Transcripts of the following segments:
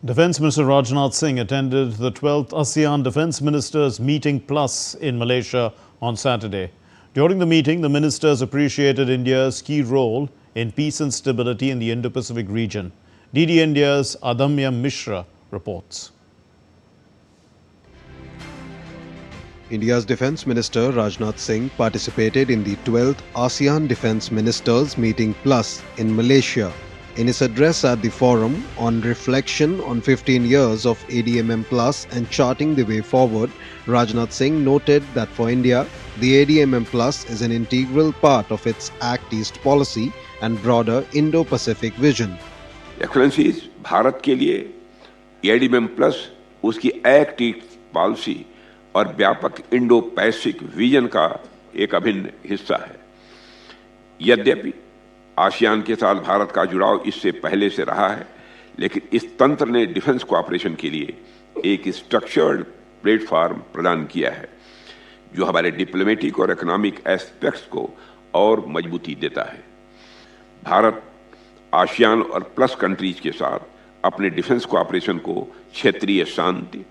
Defence Minister Rajnath Singh attended the 12th ASEAN Defence Ministers Meeting Plus in Malaysia on Saturday. During the meeting, the ministers appreciated India's key role in peace and stability in the Indo-Pacific region. DD India's Adamya Mishra reports. India's Defence Minister Rajnath Singh participated in the 12th ASEAN Defence Ministers Meeting Plus in Malaysia. In his address at the forum on reflection on 15 years of ADMM Plus and charting the way forward, Rajnath Singh noted that for India, the ADMM Plus is an integral part of its Act East policy and broader Indo-Pacific vision. Excellencies, Bharat के लिए ADMM Plus उसकी Act East policy और व्यापक Indo-Pacific vision का एक अभिन्न हिस्सा है। यद्यपि आसियान के साथ भारत का जुड़ाव इससे पहले से रहा है, लेकिन इस तंत्र ने डिफेंस कोऑपरेशन के लिए एक स्ट्रक्चर्ड प्लेटफॉर्म प्रदान किया है, जो हमारे डिप्लोमेटिक और इकोनॉमिक एस्पेक्ट्स को और मजबूती देता है। भारत आसियान और प्लस कंट्रीज के साथ अपने डिफेंस कोऑपरेशन को क्षेत्रीय शांति,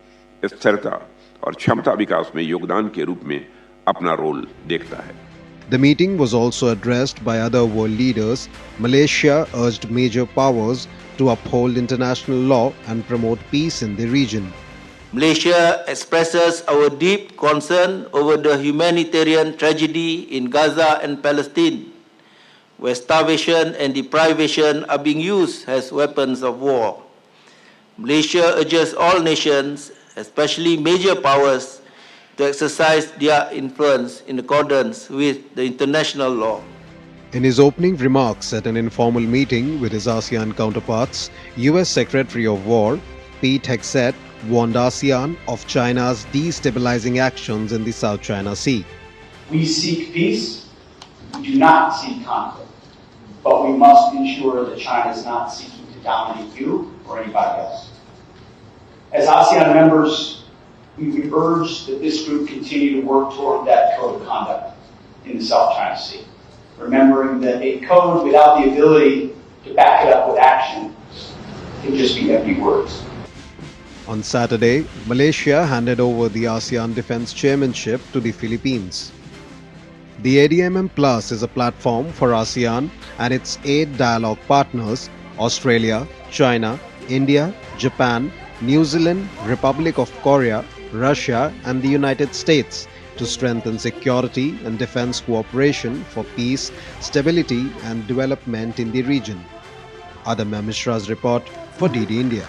स्थिरता और क्षमता विकास में योगदान के रूप में अपना रोल देखता है। The meeting was also addressed by other world leaders. Malaysia urged major powers to uphold international law and promote peace in the region. Malaysia expresses our deep concern over the humanitarian tragedy in Gaza and Palestine, where starvation and deprivation are being used as weapons of war. Malaysia urges all nations, especially major powers, to exercise their influence in accordance with the international law. In his opening remarks at an informal meeting with his ASEAN counterparts, US Secretary of War Pete Hegseth warned ASEAN of China's destabilizing actions in the South China Sea. We seek peace, we do not seek conflict, but we must ensure that China is not seeking to dominate you or anybody else. As ASEAN members, we would urge that this group continue to work toward that code of conduct in the South China Sea, remembering that a code without the ability to back it up with action can just be empty words. On Saturday, Malaysia handed over the ASEAN Defence Chairmanship to the Philippines. The ADMM Plus is a platform for ASEAN and its 8 dialogue partners, Australia, China, India, Japan, New Zealand, Republic of Korea, Russia and the United States, to strengthen security and defense cooperation for peace, stability and development in the region. Adamya Mishra's report for DD India.